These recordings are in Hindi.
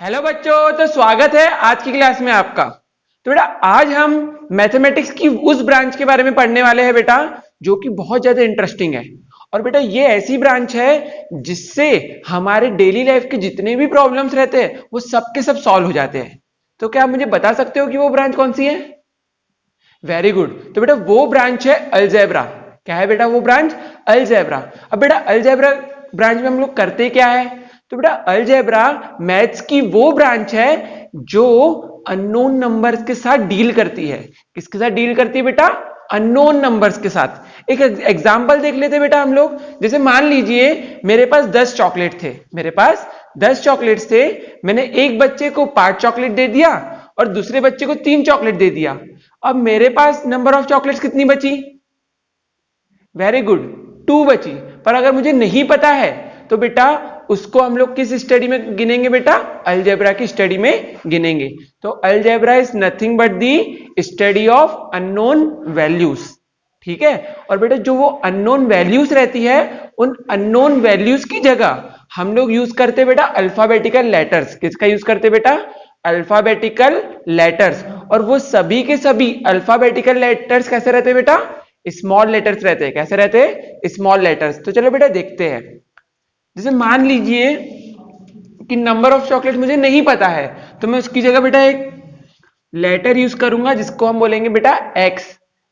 हेलो बच्चों, तो स्वागत है आज की क्लास में आपका। तो बेटा आज हम मैथमेटिक्स की उस ब्रांच के बारे में पढ़ने वाले हैं बेटा जो कि बहुत ज्यादा इंटरेस्टिंग है। और बेटा ये ऐसी ब्रांच है जिससे हमारे डेली लाइफ के जितने भी प्रॉब्लम्स रहते हैं वो सब के सब सॉल्व हो जाते हैं। तो क्या आप मुझे बता सकते हो कि वो ब्रांच कौन सी है? Very good. तो बेटा वो ब्रांच है अलजेब्रा। क्या है बेटा वो ब्रांच? अलजेब्रा। अब बेटा अलजेब्रा ब्रांच में हम लोग करते क्या है? तो बेटा अलजेब्रा मैथ्स की वो ब्रांच है जो अननोन नंबर्स के साथ डील करती है। किसके साथ डील करती है बेटा? अननोन नंबर्स के साथ। एक एग्जांपल देख लेते बेटा हम लोग। जैसे मान लीजिए मेरे पास 10 चॉकलेट थे, मेरे पास 10 चॉकलेट्स थे। मैंने एक बच्चे को 5 चॉकलेट दे दिया और दूसरे बच्चे को 3 चॉकलेट दे दिया। अब मेरे पास नंबर ऑफ चॉकलेट्स कितनी बची? वेरी गुड, 2 बची। पर अगर मुझे नहीं पता है तो बेटा उसको हम लोग किस स्टडी में गिनेंगे बेटा? अलजेब्रा की स्टडी में गिनेंगे। तो algebra is nothing but the study of unknown values. ठीक है। और बेटा जो वो अननोन वैल्यूज रहती है उन अननोन वैल्यूज की जगह हम लोग यूज करते बेटा अल्फाबेटिकल लेटर्स। किसका यूज करते बेटा? Alphabetical letters. और वो सभी के सभी अल्फाबेटिकल लेटर्स कैसे रहते बेटा? स्मॉल लेटर्स रहते हैं। कैसे रहते हैं? Small letters. तो चलो बेटा देखते हैं। जैसे मान लीजिए कि नंबर ऑफ चॉकलेट मुझे नहीं पता है तो मैं उसकी जगह बेटा एक लेटर यूज करूंगा जिसको हम बोलेंगे बेटा एक्स।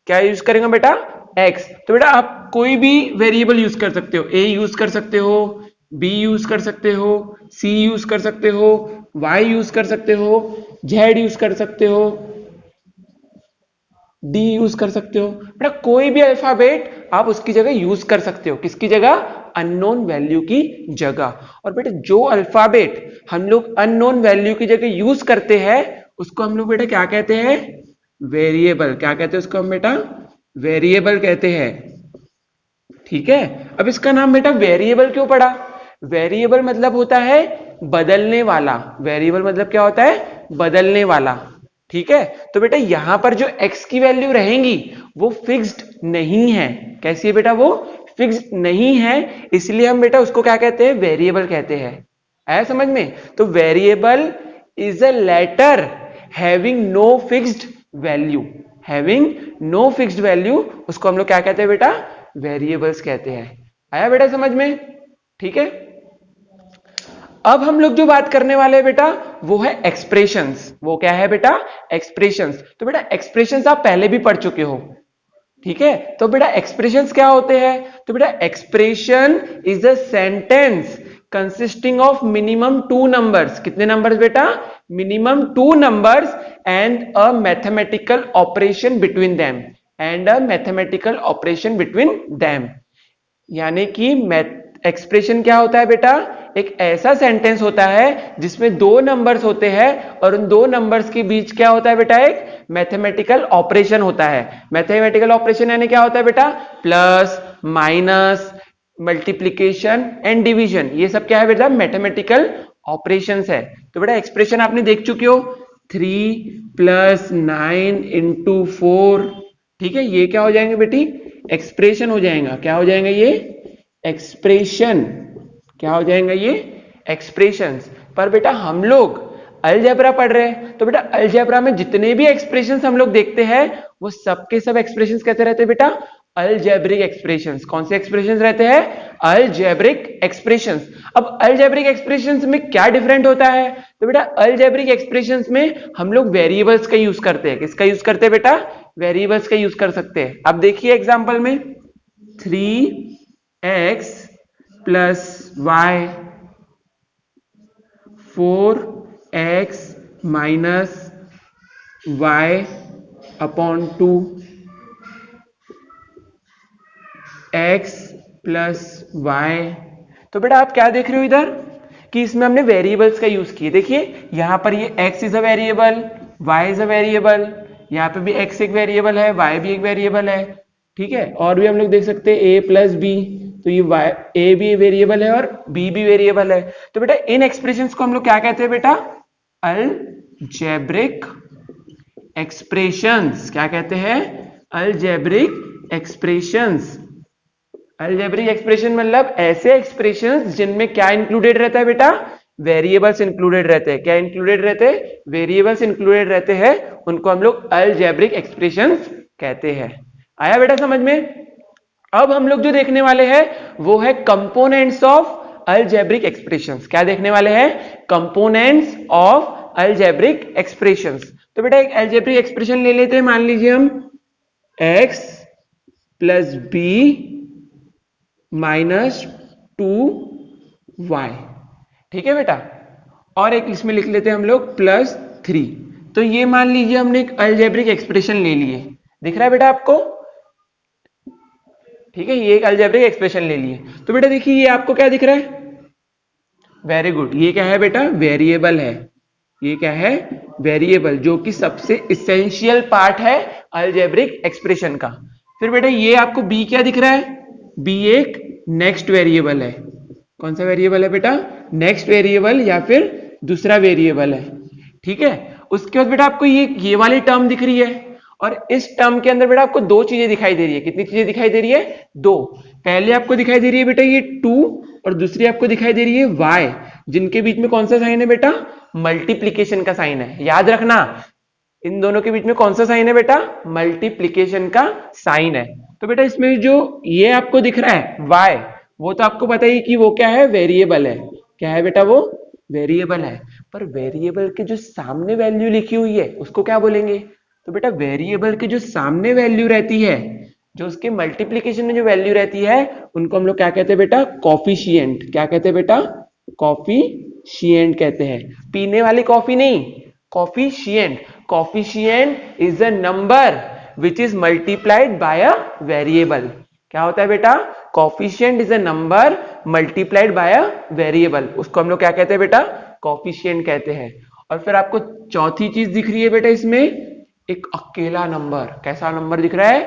क्या यूज करेंगे बेटा? एक्स। तो बेटा आप कोई भी वेरिएबल यूज कर सकते हो। ए यूज कर सकते हो, बी यूज कर सकते हो, सी यूज कर सकते हो, वाई यूज कर सकते हो, जेड यूज कर सकते हो, डी यूज कर सकते हो। बेटा कोई भी अल्फाबेट आप उसकी जगह यूज कर सकते हो। किसकी जगह? अननोन वैल्यू की जगह। और बेटा जो अल्फाबेट हम लोग अननोन वैल्यू की जगह यूज करते हैं उसको हम लोग बेटा क्या कहते हैं? वेरिएबल। क्या कहते हैं उसको हम बेटा? वेरिएबल कहते हैं। ठीक है। अब इसका नाम बेटा वेरिएबल क्यों पड़ा? वेरिएबल मतलब होता है बदलने वाला। वेरिएबल मतलब क्या होता है? बदलने वाला। ठीक है। तो बेटा यहां पर जो x की वैल्यू रहेंगी वो फिक्स्ड नहीं है। कैसी है बेटा? वो फिक्स्ड नहीं है, इसलिए हम बेटा उसको क्या कहते हैं? वेरिएबल कहते हैं। आया समझ में? तो variable is a letter having no fixed value. Having no fixed value उसको हम लोग क्या कहते हैं बेटा? वेरिएबल्स कहते हैं। आया बेटा समझ में? ठीक है। अब हम लोग जो बात करने वाले हैं बेटा वो है एक्सप्रेशंस। वो क्या है बेटा? एक्सप्रेशंस। तो बेटा एक्सप्रेशंस आप पहले भी पढ़ चुके हो। ठीक है। तो बेटा एक्सप्रेशंस क्या होते हैं? तो बेटा expression is a sentence consisting of minimum 2 numbers. कितने नंबर्स बेटा? Minimum 2 numbers and a mathematical operation between them. And a mathematical operation between them. यानी कि एक्सप्रेशन क्या होता है बेटा? एक ऐसा सेंटेंस होता है जिसमें 2 नंबर्स होते हैं और उन 2 नंबर्स के बीच क्या होता है बेटा? एक मैथमेटिकल ऑपरेशन होता है। मैथमेटिकल ऑपरेशन यानी क्या होता है बेटा? Plus, minus, multiplication and division. ये सब क्या है बेटा? मैथमेटिकल ऑपरेशंस है। तो बेटा एक्सप्रेशन आपने देख चुके हो, 3 + 9 × 4। ठीक है। ये क्या हो जाएंगे बेटी? एक्सप्रेशन हो जाएगा। क्या हो जाएगा ये? एक्सप्रेशन। क्या हो जाएगा ये? एक्सप्रेशंस। पर बेटा हम लोग अलजेब्रा पढ़ रहे हैं तो बेटा अलजेब्रा में जितने भी एक्सप्रेशंस हम लोग देखते हैं वो सबके सब एक्सप्रेशंस कैसे रहते हैं बेटा? Algebraic expressions. कौन से एक्सप्रेशंस रहते हैं? Algebraic expressions. अब अलजेब्रिक एक्सप्रेशंस में क्या डिफरेंट होता है? तो बेटा अलजेब्रिक एक्सप्रेशंस में हम लोग वेरिएबल्स का यूज करते हैं। किसका यूज करते हैं बेटा? वेरिएबल्स का यूज कर सकते हैं। अब देखिए एग्जांपल में 3x + y, 4x - y / 2, x + y। तो बेटा आप क्या देख रहे हो इधर कि इसमें हमने वेरिएबल्स का यूज किया। देखिए यहां पर ये x is a variable, y is a variable, यहाँ पे भी x एक वेरिएबल है, y भी एक वेरिएबल है। ठीक है। और भी हम लोग देख सकते हैं a + b, तो ये a भी वेरिएबल है और b भी वेरिएबल है। तो बेटा इन एक्सप्रेशंस को हम लोग क्या कहते हैं बेटा? Algebraic expressions. क्या कहते हैं? Algebraic expressions. अलजेब्रिक एक्सप्रेशन मतलब ऐसे एक्सप्रेशंस जिनमें क्या इंक्लूडेड रहता है बेटा? वेरिएबल्स इंक्लूडेड रहते हैं। क्या इंक्लूडेड रहते हैं? वेरिएबल्स इंक्लूडेड रहते हैं, उनको हम लोग अलजेब्रिक एक्सप्रेशंस कहते हैं। आया बेटा समझ में? अब हम लोग जो देखने वाले हैं वो है कंपोनेंट्स ऑफ अलजेब्रिक एक्सप्रेशंस। क्या देखने वाले हैं? Components of algebraic expressions. तो बेटा एक अलजेब्रिक एक्सप्रेशन ले लेते हैं, मान लीजिए हम x plus B minus 2y, ठीक है बेटा, और एक इसमें लिख लेते हैं हम लोग प्लस 3। तो ये मान लीजिए हमने एक अलजेब्रिक एक्सप्रेशन ले लिए, दिख रहा है बेटा आपको? ठीक है, ये एक अलजेब्रिक एक्सप्रेशन ले लिए। तो बेटा देखिए ये आपको क्या दिख रहा है? वेरी गुड, ये क्या है बेटा? वेरिएबल है। ये क्या है? वेरिएबल, जो कि सबसे इसेंशियल पार्ट है अलजेब्रिक एक्सप्रेशन का। फिर बेटा ये आपको बी क्या दिख रहा है? बी एक नेक्स्ट वेरिएबल है। कौन सा वेरिएबल है बेटा? नेक्स्ट वेरिएबल या फिर दूसरा वेरिएबल है, ठीक है। उसके बाद बेटा आपको ये वाली टर्म दिख रही है, और इस टर्म के अंदर बेटा आपको दो चीजें दिखाई दे रही है। कितनी चीजें दिखाई दे रही है? दो। पहले आपको दिखाई दे रही है बेटा ये 2, और दूसरी आपको दिखाई दे रही है y, जिनके बीच में कौन सा साइन है बेटा? मल्टीप्लीकेशन का साइन है। याद रखना, इन दोनों के बीच में कौन सा साइन है बेटा? मल्टीप्लीकेशन का साइन है। तो बेटा इसमें जो ये आपको दिख रहा है y, वो तो आपको पता ही कि वो क्या है? वेरिएबल है। क्या है बेटा? वो वेरिएबल है। पर वेरिएबल के जो सामने वैल्यू लिखी हुई है उसको क्या बोलेंगे? तो बेटा वेरिएबल की जो सामने वैल्यू रहती है, जो उसके मल्टीप्लीकेशन में जो वैल्यू रहती है, उनको हम लोग क्या कहते हैं बेटा? कॉफिशिएंट। क्या कहते हैं बेटा? कॉफिशिएंट कहते हैं। पीने वाली कॉफी नहीं, coefficient. Coefficient is a number which is multiplied by a variable. क्या होता है बेटा? Coefficient is a number multiplied by a variable, उसको हम लोग क्या कहते हैं बेटा? कॉफिशिएंट कहते हैं। और फिर आपको चौथी चीज दिख रही है बेटा इसमें, एक अकेला नंबर। कैसा नंबर दिख रहा है?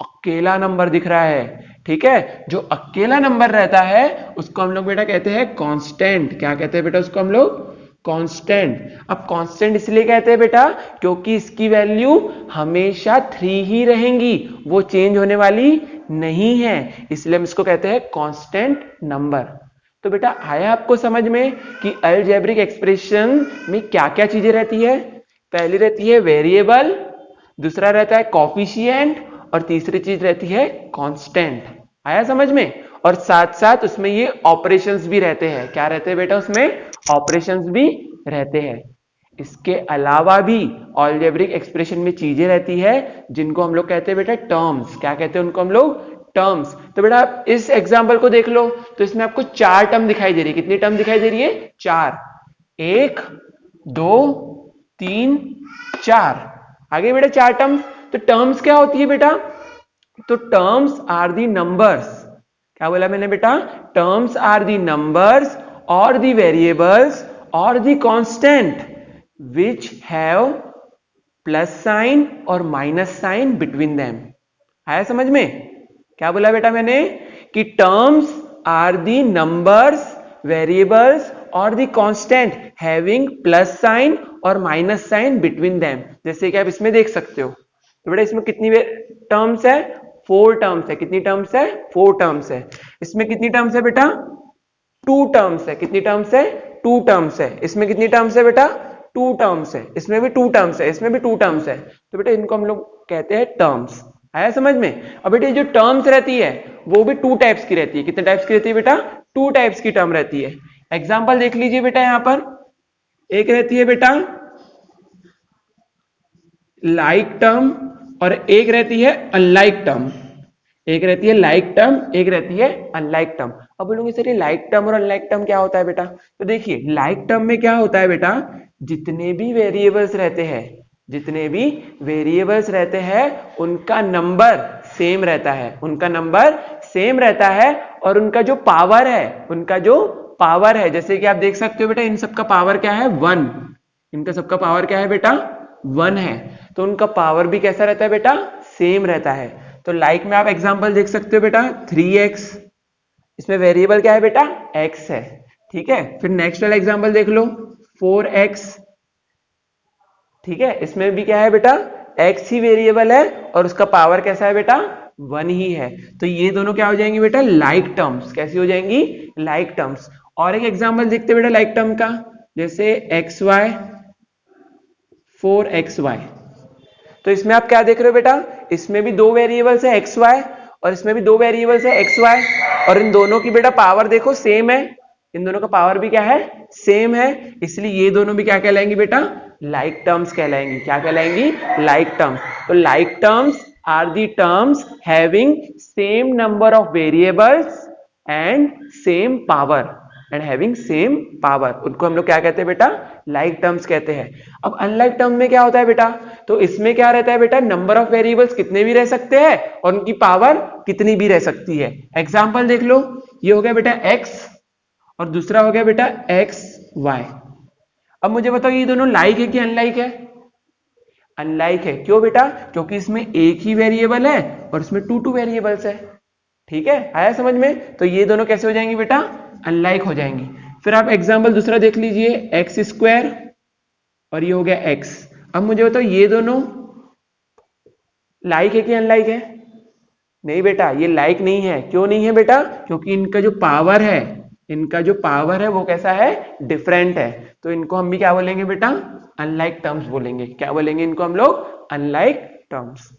अकेला नंबर दिख रहा है, ठीक है। जो अकेला नंबर रहता है उसको हम लोग बेटा कहते हैं कांस्टेंट। क्या कहते हैं बेटा उसको हम लोग? कांस्टेंट। अब कांस्टेंट इसलिए कहते हैं बेटा क्योंकि इसकी वैल्यू हमेशा 3 ही रहेंगी, वो चेंज होने वाली नहीं है, इसलिए हम इसको कहते हैं कांस्टेंट नंबर। तो बेटा आया आपको समझ में कि अलजेब्रिक एक्सप्रेशन में क्या क्या चीजें रहती है? पहली रहती है वेरिएबल, दूसरा रहता है कॉफिशिएंट, और तीसरी चीज रहती है कांस्टेंट। आया समझ में? और साथ साथ उसमें ये ऑपरेशंस भी रहते हैं। क्या रहते हैं बेटा उसमें? ऑपरेशंस भी रहते हैं। इसके अलावा भी अलजेब्रिक एक्सप्रेशन में चीजें रहती है जिनको हम लोग कहते हैं बेटा टर्म्स। क्या कहते हैं उनको हम लोग? टर्म्स। तो बेटा आप इस एग्जांपल को देख लो, तो इसमें आपको 4 टर्म दिखाई दे रही है। कितनी टर्म दिखाई दे रही है? 4। 1 2 3 4। आगे बेटा 4 टर्म्स। तो टर्म्स क्या होती है बेटा? तो टर्म्स आर दी नंबर्स। क्या बोला मैंने बेटा? टर्म्स आर दी नंबर्स और दी वेरिएबल्स और the constant which have plus sign और माइनस साइन बिटवीन देम। आया समझ में? क्या बोला बेटा मैंने? कि terms are the numbers, variables और the constant having plus sign और माइनस साइन बिटवीन देम। जैसे कि आप इसमें देख सकते हो। तो बेटा इसमें कितनी टर्म्स है? 4 टर्म्स है। कितनी टर्म्स है? 4 टर्म्स है। इसमें कितनी टर्म्स है बेटा? 2 टर्म्स है। कितनी टर्म्स है? 2 टर्म्स है। इसमें कितनी टर्म्स है बेटा? 2 टर्म्स है। इसमें भी 2 टर्म्स है। इसमें भी 2 टर्म्स है। तो बेटा इनको हम लोग कहते हैं टर्म्स। आया समझ में? अब बेटा जो टर्म्स रहती है वो भी 2 टाइप्स की रहती है। कितने टाइप्स की रहती है बेटा? 2 टाइप्स की टर्म रहती है। एग्जाम्पल देख लीजिए बेटा, यहां पर एक रहती है बेटा लाइक टर्म और एक रहती है अनलाइक टर्म। एक रहती है लाइक टर्म, एक रहती है अनलाइक टर्म। अब बोलोगे सर ये लाइक टर्म और अनलाइक टर्म क्या होता है बेटा? तो देखिए लाइक टर्म में क्या होता है बेटा, जितने भी वेरिएबल्स रहते हैं, जितने भी वेरिएबल्स रहते हैं उनका नंबर सेम रहता है। उनका नंबर सेम रहता है और उनका जो पावर है, उनका जो पावर है, जैसे कि आप देख सकते हो बेटा इन सबका पावर क्या है? 1। इनका सबका पावर क्या है बेटा? 1 है। तो उनका पावर भी कैसा रहता है बेटा? सेम रहता है। तो लाइक में आप एग्जांपल देख सकते हो बेटा 3x, इसमें वेरिएबल क्या है बेटा? x है, ठीक है। फिर नेक्स्ट वाला एग्जांपल देख लो 4x, ठीक है। इसमें भी क्या है बेटा? x ही वेरिएबल है और उसका पावर कैसा है बेटा? 1 ही है। तो ये दोनों क्या हो जाएंगी बेटा? Like terms. कैसी हो जाएंगी? Like terms. और एक एग्जांपल देखते हैं बेटा लाइक टर्म का, जैसे xy 4xy। तो इसमें आप क्या देख रहे हो बेटा, इसमें भी दो वेरिएबल्स है xy और इसमें भी दो वेरिएबल्स है xy, और इन दोनों की बेटा पावर देखो सेम है, इन दोनों का पावर भी क्या है, सेम है, इसलिए ये दोनों भी क्या कहलाएंगी बेटा, लाइक टर्म्स कहलाएंगी। क्या कहलाएंगी, लाइक टर्म्स। तो like terms are the terms having same number of variables and same power, and having same power, उनको हम लोग क्या कहते हैं बेटा, लाइक टर्म्स कहते हैं। अब अनलाइक टर्म में क्या होता है बेटा, तो इसमें क्या रहता है बेटा, नंबर ऑफ वेरिएबल्स कितने भी रह सकते हैं और उनकी पावर कितनी भी रह सकती है। एग्जांपल देख लो, ये हो गया बेटा x और दूसरा हो गया बेटा xy। अब मुझे बताओ ये दोनों लाइक है कि अनलाइक है, अनलाइक है। क्यों बेटा, क्योंकि इसमें एक ही वेरिएबल है और इसमें टू वेरिएबल्स है। ठीक है, आया समझ में। तो ये दोनों कैसे हो जाएंगी बेटा, अनलाइक हो जाएंगी। फिर आप एग्जांपल दूसरा देख लीजिए, एक्स स्क्वायर और ये हो गया x। अब मुझे बताओ ये दोनों लाइक है कि अनलाइक है, नहीं बेटा ये लाइक नहीं है। क्यों नहीं है बेटा, क्योंकि इनका जो पावर है, इनका जो पावर है वो कैसा है, डिफरेंट है। तो इनको हम भी क्या बोलेंगे बेटा, अनलाइक टर्म्स बोलेंगे। क्या बोलेंगे इनको हम लोग, अनलाइक टर्म्स।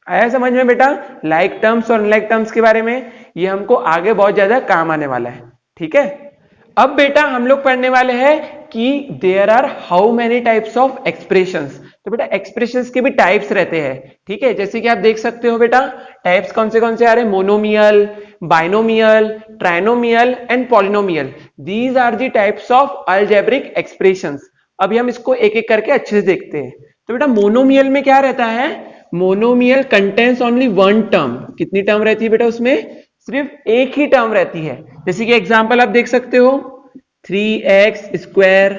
आया समझ में बेटा, लाइक टर्म्स और अनलाइक टर्म्स के बारे में, ये हमको आगे बहुत ज्यादा काम आने वाला है। ठीक है, अब बेटा हम लोग पढ़ने वाले हैं कि there are how many types of expressions. तो बेटा एक्सप्रेशंस के भी टाइप्स रहते हैं। ठीक है, जैसे कि आप देख सकते हो बेटा, टाइप्स कौन से आ रहे हैं, monomial, binomial, trinomial and polynomial. These are the types of algebraic expressions. अभी हम इसको एक एक करके अच्छे से देखते हैं। तो बेटा मोनोमियल में क्या रहता है, monomial contains only one term. कितनी टर्म रहती है बेटा उसमें, सिर्फ एक ही टर्म रहती है। जैसे कि एग्जांपल आप देख सकते हो 3x स्क्वायर,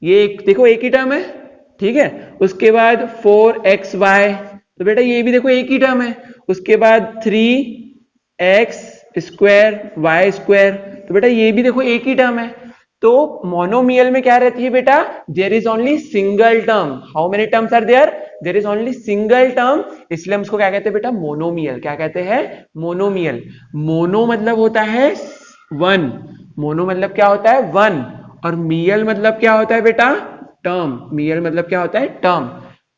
ये देखो एक ही टर्म है। ठीक है, उसके बाद 4xy, तो बेटा ये भी देखो एक ही टर्म है। उसके बाद 3x स्क्वायर y स्क्वायर, तो बेटा ये भी देखो एक ही टर्म है। तो मोनोमियल में क्या रहती है बेटा, there is only single term. How many terms are there, there is only single term, इसलिए हम इसको क्या कहते हैं बेटा, मोनोमियल। क्या कहते हैं, मोनोमियल। मोनो मतलब होता है वन, मोनो मतलब क्या होता है, वन, और मियल मतलब क्या होता है बेटा, टर्म। मियल मतलब क्या होता है, टर्म।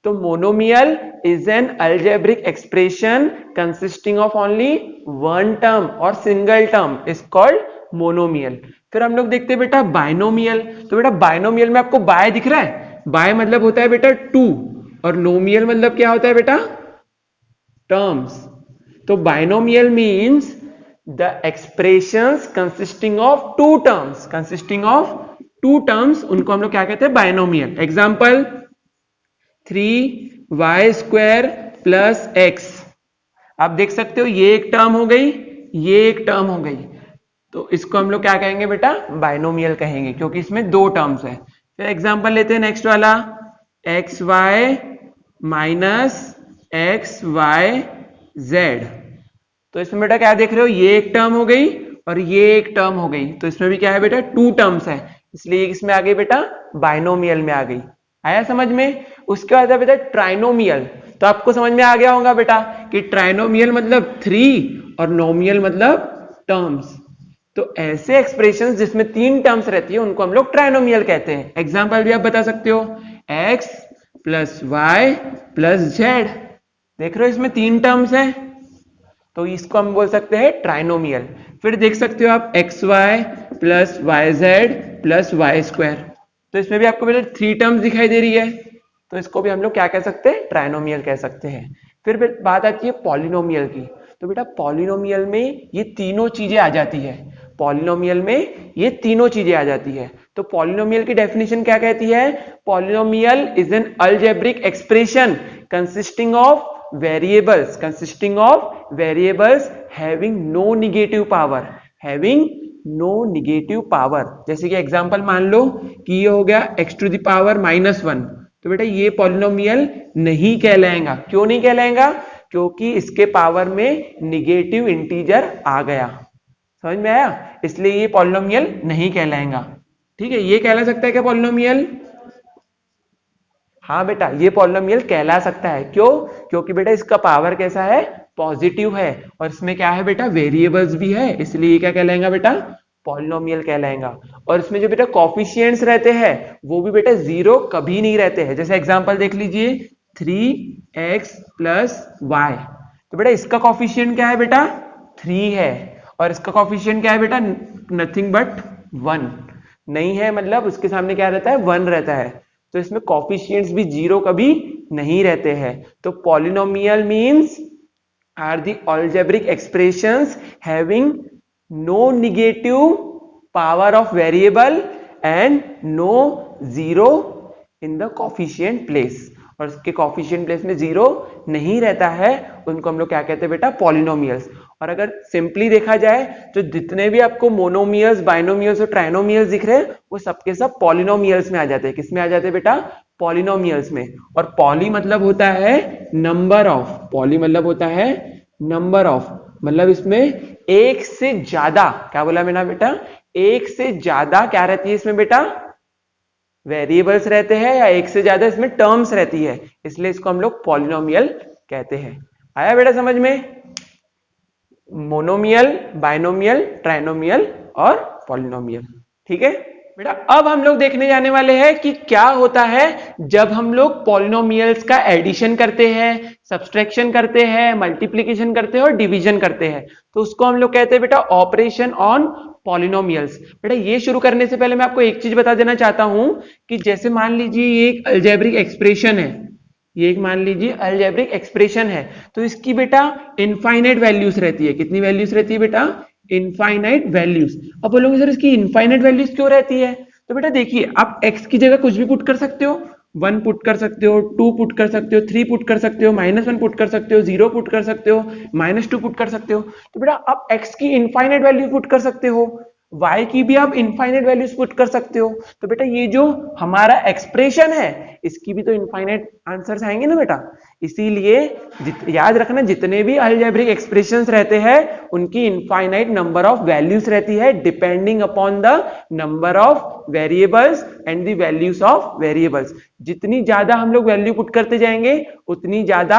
तो monomial is an algebraic expression consisting of only one term और single term is called monomial. फिर हम लोग देखते हैं बेटा बाइनोमियल। तो बेटा बाइनोमियल में आपको बाय दिख रहा है, बाय मतलब होता है बेटा टू, और नोमियल मतलब क्या होता है बेटा, टर्म्स। तो binomial means the expressions consisting of two terms, consisting of two terms, उनको हम लोग क्या कहते हैं, binomial. Example 3y square plus x। आप देख सकते हो ये एक टर्म हो गई, ये एक टर्म हो गई, तो इसको हम लोग क्या कहेंगे बेटा, बाइनोमियल कहेंगे, क्योंकि इसमें दो टर्म्स है। फिर एग्जांपल लेते हैं नेक्स्ट वाला, xy माइनस xyz। तो इसमें बेटा क्या देख रहे हो, ये एक टर्म हो गई और ये एक टर्म हो गई, तो इसमें भी क्या है बेटा, टू टर्म्स है, इसलिए इसमें आ गई बेटा बाइनोमियल में आ गई। आया समझ में। उसके बाद बेटा ट्राइनोमियल। तो आपको समझ में आ गया होगा बेटा कि ट्राइनोमियल मतलब थ्री और नोमियल मतलब टर्म्स। तो ऐसे एक्सप्रेशंस जिसमें तीन टर्म्स रहती है उनको हम लोग ट्राइनोमियल कहते हैं। एग्जांपल भी आप बता सकते हो, x plus y plus z. देख रहे हो इसमें तीन टर्म्स है, तो इसको हम बोल सकते हैं ट्राइनोमियल। फिर देख सकते हो आप xy plus y z plus y square, तो इसमें भी आपको बेटा थ्री टर्म्स दिखाई दे रही है, तो इसको भी हम लोग क्या कह सकते हैं, ट्राइनोमियल कह सकते हैं। फिर बात आती है पॉलिनोमियल की। तो बेटा पॉलिनोमियल में ये तीनों चीजें आ जाती है, पॉलिनोमियल में ये तीनों चीजें आ जाती है। तो पॉलिनोमियल की डेफिनेशन क्या कहती है, polynomial is an algebraic expression consisting of variables, consisting of variables having no negative power, having no negative power. जैसे कि एग्जांपल मान लो कि ये हो गया x टू द पावर -1, तो बेटा ये पॉलिनोमियल नहीं कहलाएगा। क्यों नहीं कहलाएगा, क्योंकि इसके पावर में नेगेटिव इंटीजर आ गया। समझ में आया, इसलिए ये पॉलिनोमियल नहीं कहलाएगा। ठीक है, ये कहला सकता है क्या पॉलिनोमियल, हाँ बेटा ये पॉलिनोमियल कहला सकता है। क्यों, क्योंकि बेटा इसका पावर कैसा है, पॉजिटिव है, और इसमें क्या है बेटा, वेरिएबल्स भी है, इसलिए ये क्या कहलाएगा बेटा, पॉलिनोमियल कहलाएगा। और इसमें जो बेटा कॉफिशिएंट्स रहते हैं वो भी बेटा जीरो कभी नहीं रहते हैं। जैसे एग्जांपल देख लीजिए 3x + y, तो बेटा इसका कॉफिशिएंट क्या है बेटा 3 है, और इसका कॉफिशिएंट क्या है बेटा नथिंग बट 1 नहीं है, मतलब उसके सामने क्या रहता है 1 रहता है। तो इसमें कॉफिशिएंट्स भी जीरो कभी नहीं रहते हैं। तो polynomial means are the algebraic expressions having no negative power of variable and no zero in the coefficient place, और उसके coefficient place में जीरो नहीं रहता है, उनको हम लोग क्या कहते हैं बेटा पॉलिनोमियल्स। और अगर सिंपली देखा जाए तो जितने भी आपको मोनोमियल्स, बाइनोमियल्स और ट्राइनोमियल्स दिख रहे हैं वो सबके सब पॉलिनोमियल्स में आ जाते हैं। किस में आ जाते हैं बेटा पॉलिनोमियल्स में। और पॉली मतलब होता है नंबर ऑफ, पॉली मतलब होता है नंबर ऑफ, मतलब इसमें एक से ज्यादा, क्या बोला मैंने बेटा एक से ज्यादा क्या रहती है इसमें बेटा वेरिएबल्स रहते हैं, या एक से ज्यादा इसमें टर्म्स रहती है, इसलिए इसको हम लोग पॉलिनोमियल कहते हैं। आया बेटा समझ में? मोनोमियल, बाइनोमियल, ट्राइनोमियल और पॉलिनोमियल। ठीक है बेटा, अब हम लोग देखने जाने वाले हैं कि क्या होता है जब हम लोग पॉलिनोमियल्स का एडिशन करते हैं, सब्सट्रैक्शन करते हैं, मल्टीप्लिकेशन करते हैं और डिवीजन करते हैं। तो उसको हम लोग कहते हैं बेटा ऑपरेशन ऑन पॉलिनोमियल्स। बेटा ये शुरू करने से पहले मैं आपको एक चीज बता देना चाहता हूं कि जैसे मान लीजिए ये एक अलजेब्रिक एक्सप्रेशन है, ये एक मान लीजिए अलजेब्रिक एक्सप्रेशन है, तो इसकी बेटा इनफाइनाइट वैल्यूज रहती है। कितनी वैल्यूज रहती है बेटा इनफाइनाइट वैल्यूज। अब बोलोगे सर इसकी इनफाइनाइट वैल्यूज क्यों रहती है? तो बेटा देखिए आप x की जगह कुछ भी पुट कर सकते हो, 1 पुट कर सकते हो, 2 पुट कर सकते हो, 3 पुट कर सकते हो, -1 पुट कर सकते हो, 0 पुट कर सकते हो, -2 पुट कर सकते हो। तो बेटा आप x की इनफाइनाइट वैल्यू पुट कर सकते हो, y की भी आप इनफाइनाइट वैल्यूज पुट कर सकते हो। तो बेटा ये जो हमारा एक्सप्रेशन है इसकी भी तो इनफाइनाइट आंसर्स आएंगे ना बेटा। इसीलिए याद रखना जितने भी अलजेब्रिक एक्सप्रेशंस रहते हैं उनकी इनफाइनाइट नंबर ऑफ वैल्यूज रहती है depending upon the number of variables and the values of variables. जितनी ज्यादा हम लोग वैल्यू पुट करते जाएंगे उतनी ज्यादा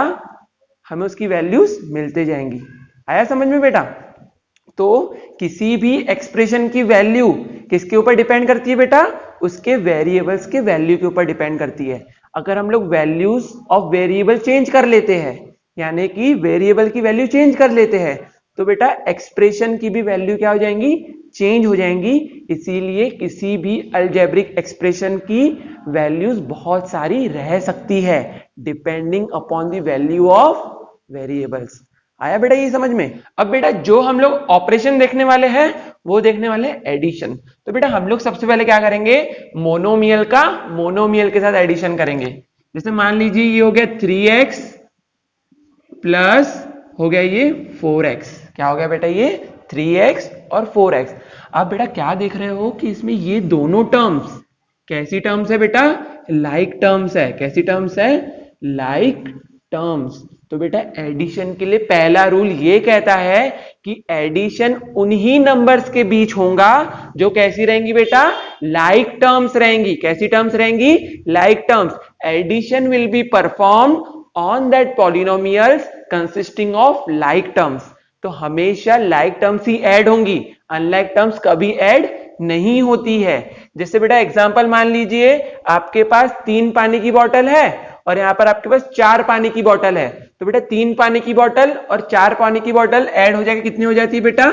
हमें उसकी वैल्यूज मिलते जाएंगी। आया समझ में बेटा? तो किसी भी एक्सप्रेशन की वैल्यू किसके ऊपर डिपेंड करती है बेटा? उसके वेरिएबल्स के वैल्यू के ऊपर डिपेंड करती है। अगर हम लोग वैल्यूज ऑफ वेरिएबल चेंज कर लेते हैं, यानी कि वेरिएबल की वैल्यू चेंज कर लेते हैं, तो बेटा एक्सप्रेशन की भी वैल्यू क्या हो जाएंगी? चेंज हो जाएंगी। इसीलिए किसी भी अलजेब्रिक एक्सप्रेशन की वैल्यूज बहुत सारी रह सकती है depending upon the value of variables. आया बेटा ये समझ में? अब बेटा जो हम लोग ऑपरेशन देखने वाले हैं वो देखने वाले एडिशन। तो बेटा हम लोग सबसे पहले क्या करेंगे? मोनोमियल का मोनोमियल के साथ एडिशन करेंगे। जैसे मान लीजिए ये हो गया 3x प्लस हो गया ये 4x। क्या हो गया बेटा? ये 3x और 4x। आप बेटा क्या देख रहे हो कि इसमें ये दोनों टर्म्स कैसी टर्म्स है बेटा? लाइक टर्म्स है। कैसी टर्म्स है? Like terms. तो बेटा एडिशन के लिए पहला रूल ये कहता है कि एडिशन उन्हीं नंबर्स के बीच होगा जो कैसी रहेंगी बेटा? लाइक टर्म्स रहेंगी। कैसी टर्म्स रहेंगी? Like terms. Addition will be performed on that polynomials consisting of like terms. तो हमेशा लाइक टर्म्स ही ऐड होंगी, अनलाइक टर्म्स कभी ऐड नहीं होती है। जैसे बेटा एग्जांपल मान लीजिए आपके पास 3 पानी की बोतल है और यहां पर आपके पास 4 पानी की बोतल है। तो बेटा 3 पानी की बोतल और 4 पानी की बोतल ऐड हो जाएगी, कितनी हो जाती है बेटा?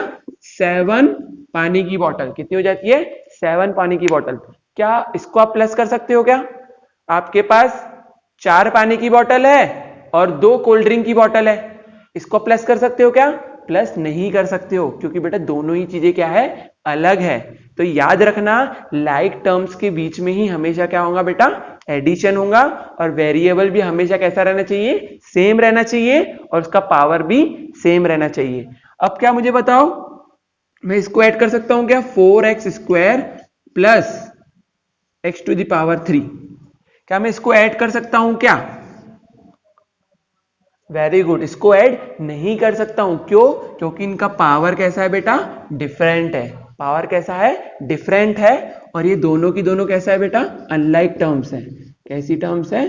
7 पानी की बोतल। कितनी हो जाती है? 7 पानी की बोतल। क्या इसको आप प्लस कर सकते हो क्या? आपके पास 4 पानी की बोतल है और 2 कोल्ड ड्रिंक की बोतल है, इसको प्लस कर सकते हो क्या? प्लस नहीं कर सकते हो, क्योंकि बेटा दोनों ही चीजें क्या है? अलग है। तो याद रखना लाइक टर्म्स के बीच में ही हमेशा क्या होगा बेटा? एडिशन होगा। और वेरिएबल भी हमेशा कैसा रहना चाहिए? सेम रहना चाहिए, और उसका पावर भी सेम रहना चाहिए। अब क्या मुझे बताओ, मैं इसको ऐड कर सकता हूं क्या? 4x² plus x⁻3। क्या मैं इसको ऐड कर सकता हूं क्या? वेरी गुड, इसको ऐड नहीं कर सकता हूं। क्यों? क्योंकि इनका पावर कैसा है बेटा? डिफरेंट है। पावर कैसा है? डिफरेंट है। और ये दोनों की दोनों कैसा है बेटा? अनलाइक टर्म्स है। कैसी टर्म्स है?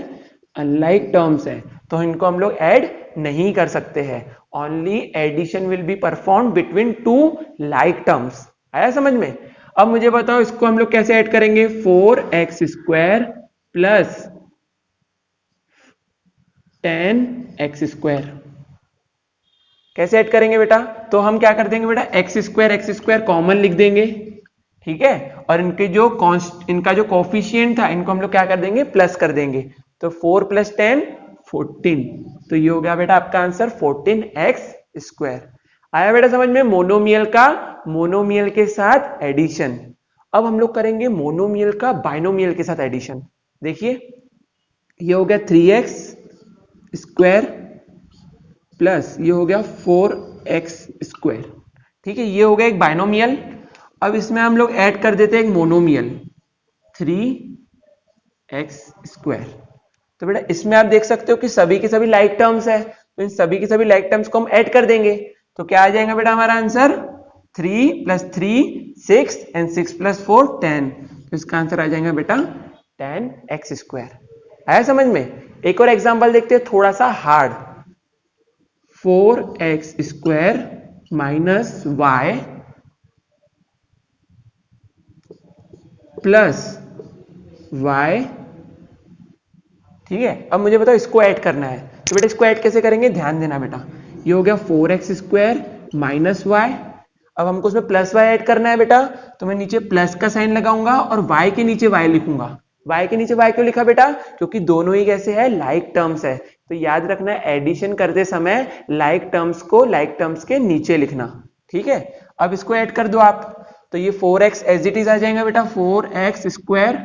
अनलाइक टर्म्स है। तो इनको हम लोग ऐड नहीं कर सकते हैं। Only addition will be perform between 2 like terms. आया समझ में? अब मुझे बताओ इसको हम लोग कैसे ऐड करेंगे, 4x² प्लस 10x²। कैसे ऐड करेंगे बेटा? तो हम क्या कर देंगे बेटा, x² कॉमन लिख देंगे, ठीक है, और इनका जो कोफिशिएंट था इनको हम लोग क्या कर देंगे, प्लस कर देंगे। तो 4 + 10 14। तो ये हो गया बेटा आपका आंसर 14x²। आया बेटा समझ में? मोनोमियल का मोनोमियल के साथ एडिशन। अब हम लोग करेंगे मोनोमियल का बाइनोमियल के साथ एडिशन। देखिए ये हो गया 3x² प्लस ये हो गया 4x²। ठीक है, ये हो गया एक बाइनोमियल। अब इसमें हम लोग ऐड कर देते हैं एक मोनोमियल 3x²। तो बेटा इसमें आप देख सकते हो कि सभी के सभी लाइक टर्म्स है, तो इन सभी के सभी लाइक टर्म्स को हम ऐड कर देंगे। तो क्या आ जाएगा बेटा हमारा आंसर, 3 + 3 6 एंड 6 + 4 10। तो इसका आंसर आ जाएगा बेटा 10x²। आया समझ में? एक और एग्जांपल देखते हैं थोड़ा सा hard. 4x² minus y plus y। ठीक है, अब मुझे बताओ इसको ऐड करना है, तो बेटा इसको ऐड कैसे करेंगे, ध्यान देना बेटा। ये हो गया 4x² माइनस y। अब हमको उसमें प्लस y ऐड करना है बेटा, तो मैं नीचे प्लस का साइन लगाऊंगा और y के नीचे y लिखूंगा। y के नीचे y क्यों लिखा बेटा, क्योंकि दोनों ही कैसे है, लाइक टर्म्स है। तो याद रखना एडिशन करते समय लाइक टर्म्स को लाइक टर्म्स के नीचे लिखना। ठीक है, अब इसको ऐड कर दो आप, तो ये 4x एज इट इज आ जाएगा बेटा 4x²,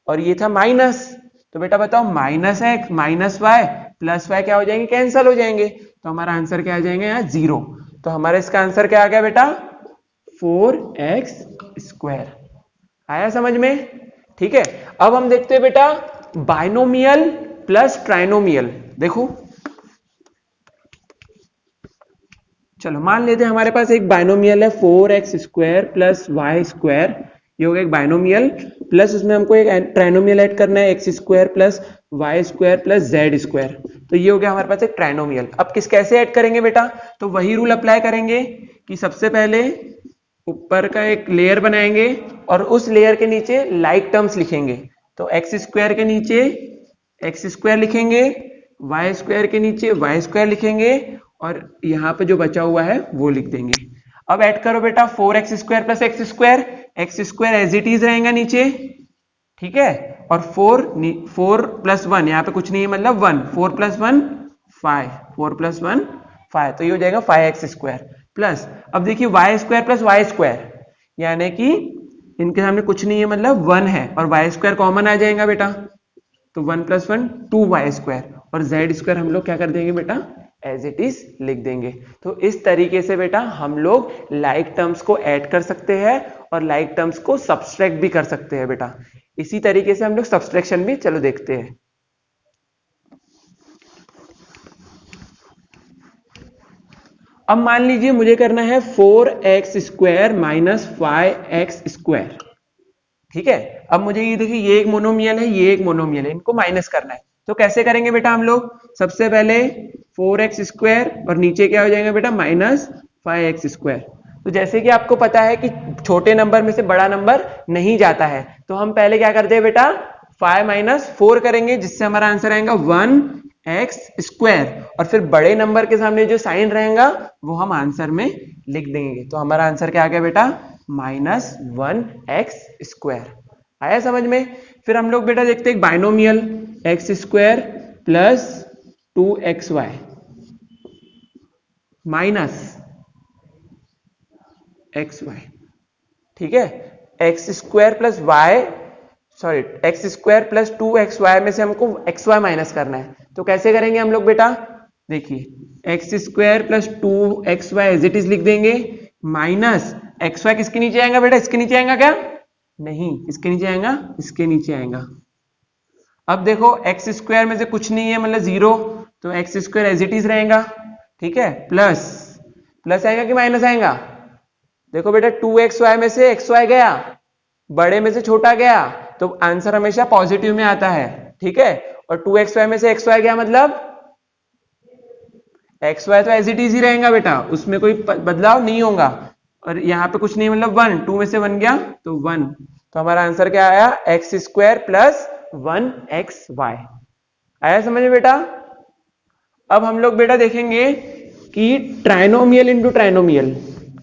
और ये था माइनस, तो बेटा बताओ -x minus y plus y क्या हो जाएंगे, कैंसिल हो जाएंगे। तो हमारा आंसर क्या आ जाएंगे यहाँ 0। तो हमारा इसका आंसर क्या आ गया बेटा 4x²। आया समझ में? ठीक है, अब हम देखते हैं बेटा बाइनोमियल प्लस ट्राइनोमियल। देखो चलो मान लेते हैं हमारे पास एक बाइनोमियल है 4x² प्लस y²। ये हो गया एक बाइनोमियल, प्लस उसमें हमको एक ट्राइनोमियल ऐड करना है x² plus y² plus z²। तो ये हो गया हमारे पास एक ट्राइनोमियल। अब कैसे ऐड करेंगे बेटा, तो वही रूल अप्लाई करेंगे कि सबसे पहले ऊपर का एक लेयर बनाएंगे और उस लेयर के नीचे लाइक टर्म्स लिखेंगे। तो x² के नीचे x² लिखेंगे, y² के नीचे y² लिखेंगे, और यहाँ पे जो बचा हुआ है वो लिख देंगे। अब ऐड करो बेटा 4x² plus x² as it is रहेगा नीचे, ठीक है, और 4 + 1 यहाँ पे कुछ नहीं है मतलब 1, 4 + 1 5, 4 + 1 5, तो ये हो जाएगा 5x² प्लस, अब देखिए y² प्लस y², यानी कि इनके सामने कुछ नहीं है मतलब 1 है, और y² कॉमन आ जाएगा बेटा, तो 1 + 1 2y², और z² हम लोग क्या कर देंगे बेटा एज इट इज लिख देंगे। तो इस तरीके से बेटा हम लोग लाइक टर्म्स को ऐड कर सकते हैं और लाइक टर्म्स को सब्सट्रैक्ट भी कर सकते हैं बेटा। इसी तरीके से हम लोग सब्सट्रैक्शन भी चलो देखते हैं। अब मान लीजिए मुझे करना है 4x² माइनस 5x²। ठीक है, अब मुझे ये देखिए ये एक मोनोमियल है, ये एक मोनोमियल है, इनको माइनस करना है। तो कैसे करेंगे बेटा हम लोग, सबसे पहले 4x² और नीचे क्या हो जाएगा बेटा -5x²। तो जैसे कि आपको पता है कि छोटे नंबर में से बड़ा नंबर नहीं जाता है, तो हम पहले क्या करते हैं बेटा 5 - 4 करेंगे, जिससे हमारा आंसर आएगा 1x², और फिर बड़े नंबर के सामने जो साइन रहेगा वो हम आंसर में लिख देंगे। तो हमारा आंसर क्या आ गया बेटा -1x²। आया समझ में? फिर हम लोग बेटा देखते हैं एक binomial x² plus 2xy minus xy। ठीक है, x² plus x² plus 2xy में से हमको xy माइनस करना है। तो कैसे करेंगे हम लोग बेटा, देखिए x² plus 2xy as it is लिख देंगे, माइनस xy किसके नीचे आएगा बेटा, इसके नीचे आएगा क्या, नहीं, इसके नीचे आएगा, इसके नीचे आएगा। अब देखो x² में से कुछ नहीं है मतलब 0, तो x² एज इट इज रहेगा, ठीक है, प्लस आएगा कि माइनस आएगा, देखो बेटा 2xy में से xy गया, बड़े में से छोटा गया, तो आंसर हमेशा पॉजिटिव में आता है, ठीक है, और 2xy में से xy गया मतलब xy तो एज इट इज ही रहेगा बेटा, उसमें कोई बदलाव नहीं होगा। और यहाँ पे कुछ नहीं, मतलब 1, 2 में से 1 गया तो 1, तो हमारा आंसर क्या आया, एक्स स्क्वायर प्लस 1xy। आया समझ में बेटा। अब हम लोग बेटा देखेंगे कि ट्राइनोमियल इंटू ट्राइनोमियल,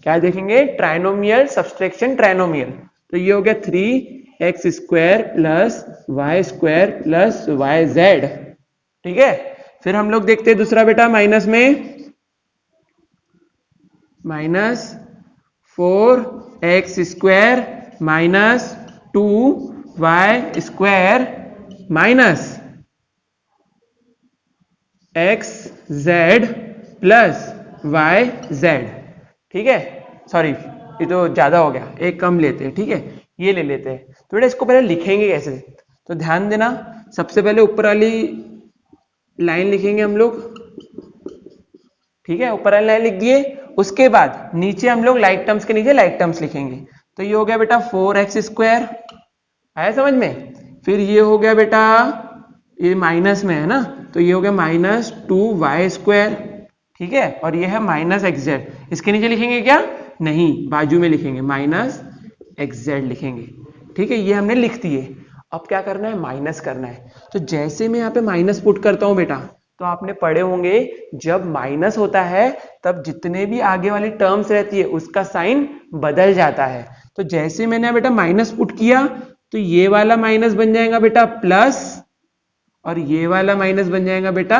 क्या देखेंगे, ट्राइनोमियल सब्सट्रैक्शन ट्राइनोमियल। तो ये हो गया 3x square plus y square plus y z. ठीक है, फिर हम लोग देखते हैं दूसरा बेटा, माइनस में -4x square minus 2y square minus x z plus y z. ठीक है, सॉरी ये तो ज्यादा हो गया, एक कम लेते हैं। ठीक है, ये ले लेते हैं। तो बेटा इसको पहले लिखेंगे कैसे, तो ध्यान देना, सबसे पहले ऊपर वाली लाइन लिखेंगे हम लोग। ठीक है, ऊपर वाली लाइन लिख दिए, उसके बाद नीचे हम लोग लाइक टर्म्स के नीचे लाइक टर्म्स लिखेंगे। तो ये हो गया बेटा 4x स्क्वायर, आया समझ में। फिर ये हो गया बेटा, ये माइनस में है ना, तो ये हो गया -2y स्क्वायर। ठीक है, और ये है -xz। इसके नीचे लिखेंगे क्या, नहीं, बाजू में लिखेंगे -xz लिखेंगे। ठीक है, ये हमने लिख दिए। अब क्या करना है, माइनस करना है। तो जैसे मैं यहाँ पे माइनस पुट करता हूं बेटा, तो आपने पढ़े होंगे जब माइनस होता है तब जितने भी आगे वाली टर्म्स रहती है उसका साइन बदल जाता है। तो जैसे मैंने बेटा माइनस पुट किया, तो ये वाला माइनस बन जाएगा बेटा प्लस, और ये वाला माइनस बन जाएगा बेटा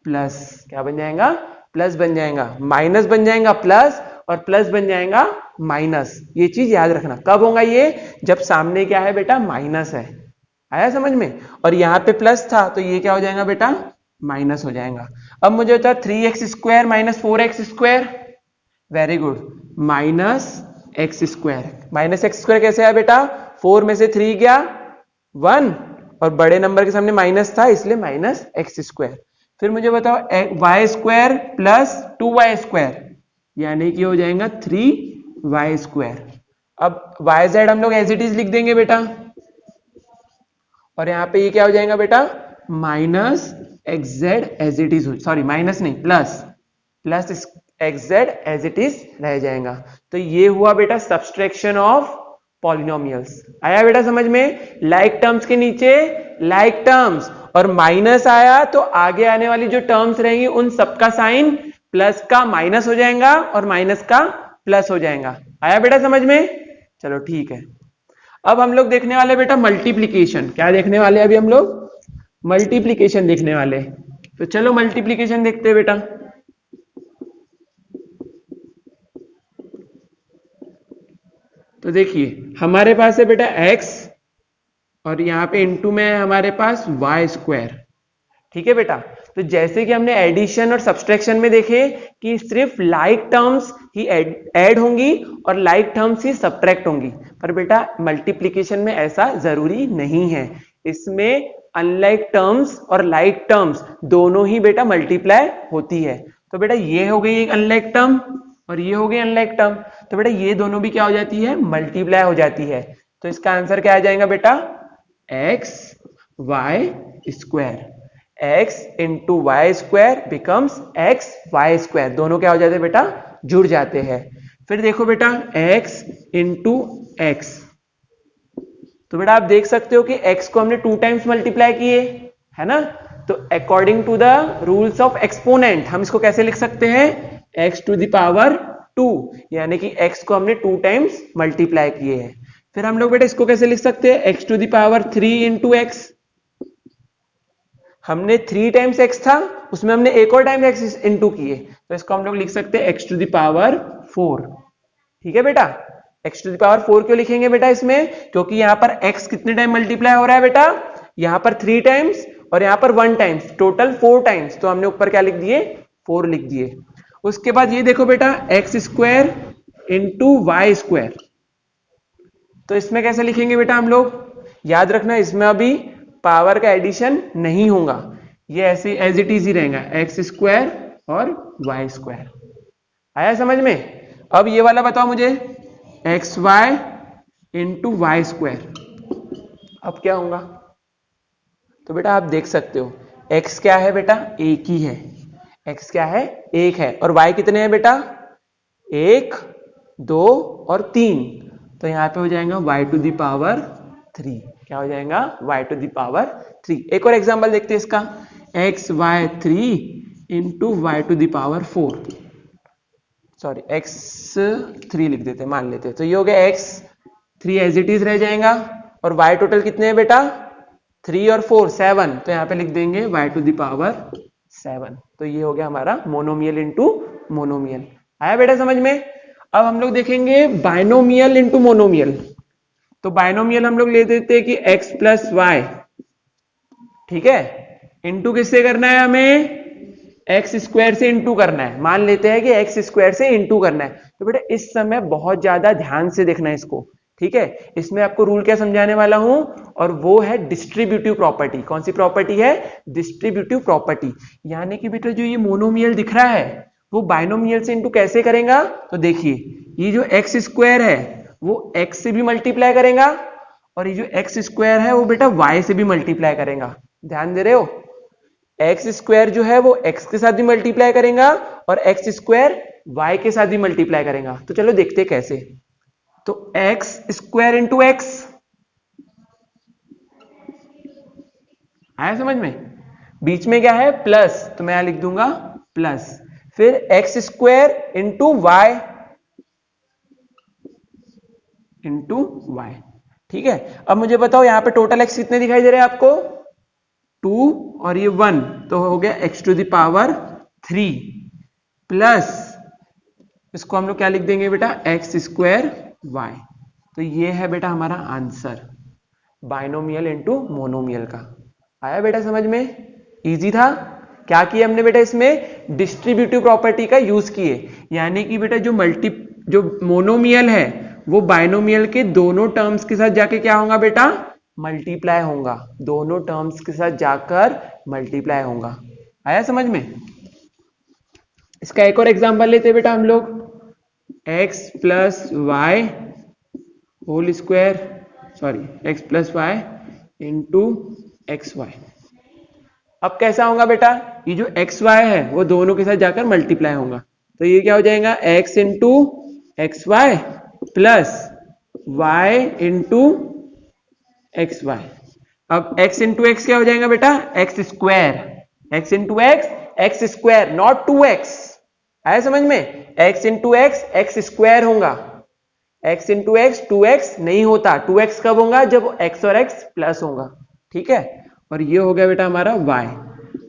प्लस। क्या बन जाएगा, प्लस बन जाएगा, माइनस बन जाएगा प्लस, और प्लस बन जाएगा माइनस। ये चीज याद रखना, कब होगा ये, जब सामने क्या है बेटा, माइनस है। आया समझ में। और यहाँ पे प्लस था तो ये क्या हो जाएगा बेटा, माइनस हो जाएगा। अब मुझे बता 3x square minus 4x square, very good, -x square. -x square कैसे आया बेटा, 4 में से 3 गया 1, और बड़े नंबर के सामने माइनस था इसलिए -x स्क्वायर। फिर मुझे बताओ y square plus 2y square, यानी कि हो जाएगा 3y स्क्वायर। अब y z हम लोग एज इट इज लिख देंगे बेटा, और यहाँ पे ये क्या हो जाएगा बेटा, -xz as it is, sorry minus नहीं, plus xz as it is रह जाएगा। तो ये हुआ बेटा सब्सट्रैक्शन ऑफ पॉलिनोमियल्स। आया बेटा समझ में, लाइक टर्म्स के नीचे लाइक टर्म्स, और माइनस आया तो आगे आने वाली जो टर्म्स रहेंगी उन सबका साइन प्लस का माइनस हो जाएगा और माइनस का प्लस हो जाएगा। आया बेटा समझ में, चलो ठीक है। अब हम लोग देखने वाले बेटा मल्टीप्लीकेशन। क्या देखने वाले अभी हम लोग, मल्टीप्लीकेशन देखने वाले। तो चलो मल्टीप्लीकेशन देखते हैं बेटा। तो देखिए हमारे पास है बेटा x, और यहाँ पे इनटू में है हमारे पास y स्क्वायर। ठीक है बेटा, तो जैसे कि हमने एडिशन और सब्सट्रैक्शन में देखे कि सिर्फ लाइक टर्म्स ही ऐड होंगी और लाइक टर्म्स ही सब्ट्रैक्ट होंगी, पर बेटा मल्टीप्लीकेशन में ऐसा जरूरी नहीं है। इसमें अनलाइक टर्म्स और लाइक टर्म्स दोनों ही बेटा मल्टीप्लाई होती है। तो बेटा ये हो गई एक अनलाइक टर्म और ये हो गई अनलाइक टर्म, तो बेटा ये दोनों भी क्या हो जाती है, मल्टीप्लाई हो जाती है। तो इसका आंसर क्या आ जाएगा बेटा, x y square. x into y square becomes x y square, दोनों क्या हो जाते हैं बेटा, जुड़ जाते हैं। फिर देखो बेटा x इंटू एक्स, तो बेटा आप देख सकते हो कि x को हमने 2 टाइम्स मल्टीप्लाई किए है ना। तो according to the rules of exponent हम इसको कैसे लिख सकते हैं, x टू द पावर 2, यानी कि x को हमने 2 टाइम्स मल्टीप्लाई किए हैं। फिर हम लोग बेटा इसको कैसे लिख सकते हैं, x to the power 3 into x. हमने 3 टाइम्स x था, उसमें हमने एक और टाइम x इंटू किए, तो इसको हम लोग लिख सकते हैं x टू द पावर 4। ठीक है बेटा, x टू द पावर 4 क्यों लिखेंगे बेटा इसमें, क्योंकि यहां पर x कितने टाइम मल्टीप्लाई हो रहा है बेटा, यहां पर 3 टाइम्स और यहां पर 1 टाइम्स, टोटल 4 टाइम्स। तो हमने ऊपर क्या लिख दिए, 4 लिख दिए। उसके बाद ये देखो बेटा x square into y square, तो इसमें कैसे लिखेंगे बेटा हम लोग, याद रखना इसमें अभी पावर का एडिशन नहीं होगा, ये ऐसे एज इट इज ही रहेगा, एक्स स्क्वायर और वाई स्क्वायर। आया समझ में। अब ये वाला बताओ मुझे, x y into y square, अब क्या होगा। तो बेटा आप देख सकते हो x क्या है बेटा, एक ही है, x क्या है, एक है, और y कितने हैं बेटा, 1 2 और 3, तो यहाँ पे हो जाएगा y टू द पावर 3। क्या हो जाएगा? y to the power 3। एक और एग्जांपल देखते हैं इसका, xy3 into y to the power 4, sorry x3 लिख देते, मान लेते, तो ये हो गया x3 एज इट इज रह जाएगा, और y टोटल कितने हैं बेटा? 3 और 4 7, तो यहाँ पे लिख देंगे y टू द पावर 7। तो ये हो गया हमारा मोनोमियल इंटू मोनोमियल। आया बेटा समझ में? अब हम लोग देखेंगे बाइनोमियल इंटू मोनोमियल। तो बाइनोमियल हम लोग ले देते हैं कि x प्लस वाई, ठीक है, इंटू किससे करना है? हमें एक्स स्क्वायर से इंटू करना है। मान लेते हैं कि एक्स स्क्वायर से इंटू करना है। तो बेटा इस समय बहुत ज्यादा ध्यान से देखना है इसको, ठीक है। इसमें आपको रूल क्या समझाने वाला हूं, और वो है डिस्ट्रीब्यूटिव प्रॉपर्टी। कौन सी प्रॉपर्टी है? Distributive property. यानी कि बेटा जो ये मोनोमियल दिख रहा है वो बाइनोमियल से इंटू कैसे करेगा? तो देखिए, ये जो एक्स स्क्वायर है वो एक्स से भी मल्टीप्लाई करेगा, और ये जो एक्स स्क्वायर है वो बेटा वाई से भी मल्टीप्लाई करेगा। ध्यान दे रहे हो? एक्स स्क्वायर जो है वो एक्स के साथ भी मल्टीप्लाई करेगा, और एक्स स्क्वायर वाई के साथ भी मल्टीप्लाई करेगा। तो चलो देखते हैं कैसे। तो एक्स स्क्वायर इंटू एक्स, आया समझ में? बीच में क्या है? प्लस, तो मैं यहां लिख दूंगा प्लस। फिर x square into y into y, ठीक है। अब मुझे बताओ यहां पे टोटल एक्स कितने दिखाई दे रहे हैं आपको? 2 और ये 1, तो हो गया x to the power 3 plus, इसको हम लोग क्या लिख देंगे बेटा? X square y. तो ये है बेटा हमारा आंसर बाइनोमियल इंटू मोनोमियल का। आया बेटा समझ में? इजी था। क्या किया हमने बेटा? इसमें डिस्ट्रीब्यूटिव प्रॉपर्टी का यूज किए, यानी कि बेटा जो मोनोमियल है वो बाइनोमियल के दोनों टर्म्स के साथ जाके क्या होगा बेटा? मल्टीप्लाई होगा। दोनों टर्म्स के साथ जाकर मल्टीप्लाई होगा। आया समझ में? इसका एक और एग्जांपल लेते हैं बेटा हम लोग, x plus y whole square, sorry x plus y into x y. अब कैसा होगा बेटा? ये जो एक्स वाई है वो दोनों के साथ जाकर मल्टीप्लाई होगा। तो ये क्या हो जाएगा? x into x y plus y into x y. अब x इंटू एक्स क्या हो जाएगा बेटा? X square, x into x square, not 2x। आया समझ में? x इंटू एक्स स्क्वायर होगा, x इंटू एक्स 2x नहीं होता। 2x कब होगा? जब x और x प्लस होगा, ठीक है। और ये हो गया बेटा हमारा y।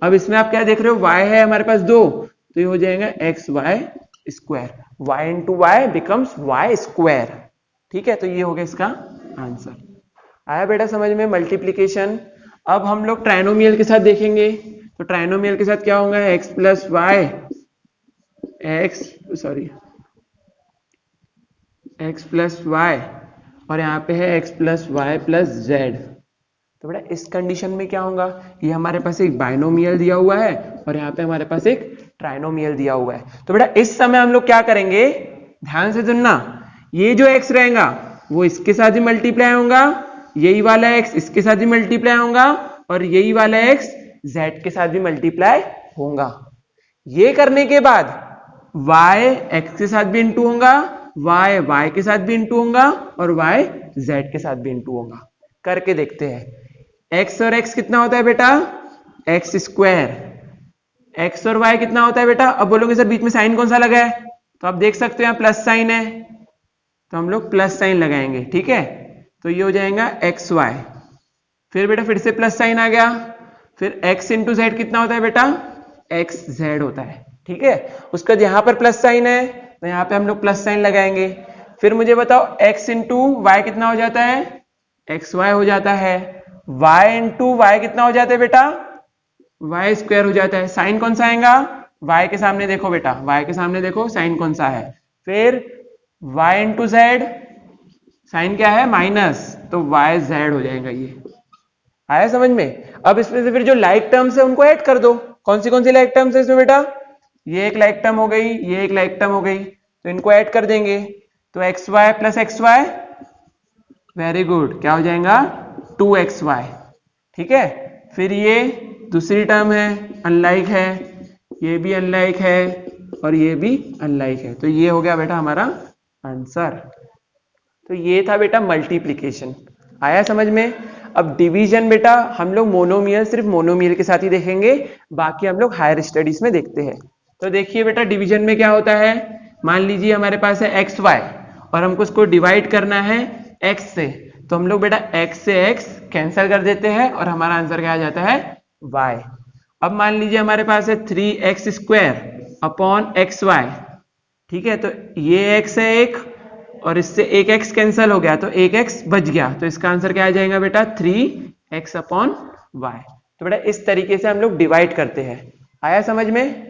अब इसमें आप क्या देख रहे हो? y है हमारे पास 2, तो ये हो जाएगा x y square, y into y becomes y square, ठीक है। तो ये हो गया इसका आंसर। आया बेटा समझ में? मल्टीप्लीकेशन। अब हम लोग ट्राइनोमियल के साथ देखेंगे। तो ट्राइनोमियल के साथ क्या होगा? X plus y x plus y, और यहाँ पे है x plus y plus z. तो बेटा इस कंडीशन में क्या होगा? ये हमारे पास एक बाइनोमियल दिया हुआ है, और यहाँ पे हमारे पास एक ट्राइनोमियल दिया हुआ है। तो बेटा इस समय हम लोग क्या करेंगे? ध्यान से सुनना, ये जो x रहेगा वो इसके साथ ही मल्टीप्लाई होगा, यही वाला x इसके साथ भी मल्टीप्लाई होगा, और यही वाला x z के साथ भी मल्टीप्लाई होगा। ये करने के बाद y x के साथ भी इंटू होगा, y y के साथ भी इंटू होगा, और y z के साथ भी इंटू होगा। करके देखते हैं। x और x कितना होता है बेटा? X square. x और y कितना होता है बेटा? अब बोलोगे सर बीच में साइन कौन सा लगा है? तो आप देख सकते हो यहाँ प्लस साइन है, तो हम लोग प्लस साइन लगाएंगे, ठीक है। तो ये हो जाएगा एक्स वाई। फिर बेटा फिर से प्लस साइन आ गया। फिर x इंटू जेड कितना होता है बेटा? एक्स जेड होता है, ठीक है। उसके बाद यहाँ पर प्लस साइन है, तो यहाँ पे हम लोग प्लस साइन लगाएंगे। फिर मुझे बताओ x इंटू वाई कितना हो जाता है? एक्स वाई हो जाता है। y इंटू वाई कितना हो जाता है बेटा? वाई स्क्वायर हो जाता है। साइन कौन सा आएगा? y के सामने देखो बेटा, y के सामने देखो साइन कौन सा है। फिर y इंटू जेड, साइन क्या है? माइनस, तो y जेड हो जाएगा। ये आया समझ में? अब इसमें से फिर जो लाइक टर्म्स है उनको ऐड कर दो। कौन सी लाइक टर्म्स है इसमें बेटा? ये एक लाइक टर्म हो गई, ये एक लाइक टर्म हो गई, तो इनको ऐड कर देंगे। तो x y plus x y, very good, क्या हो जाएगा? 2xy, ठीक है। फिर ये दूसरी टर्म है, अनलाइक है, ये भी अनलाइक है, और ये भी अनलाइक है। तो ये हो गया बेटा हमारा आंसर। तो ये था बेटा मल्टीप्लिकेशन। आया समझ में? अब डिवीजन बेटा हम लोग मोनोमियल, सिर्फ मोनोमियल के साथ ही देखेंगे, बाकी हम लोग हायर स्टडीज में देखते हैं। तो देखिए बेटा डिवीजन में क्या होता है, मान लीजिए हमारे पास है एक्स वाई और हमको उसको डिवाइड करना है एक्स से, तो हम लोग बेटा एक्स से एक्स कैंसिल कर देते हैं और हमारा आंसर क्या आ जाता है, वाई। अब मान लीजिए हमारे पास है 3x² अपॉन एक्स वाई, ठीक है, तो ये एक्स है एक और इससे एक एक्स कैंसिल हो गया तो एक एक्स बच गया, तो इसका आंसर क्या आ जाएगा बेटा 3x अपॉन वाई। तो बेटा इस तरीके से हम लोग डिवाइड करते हैं। आया समझ में?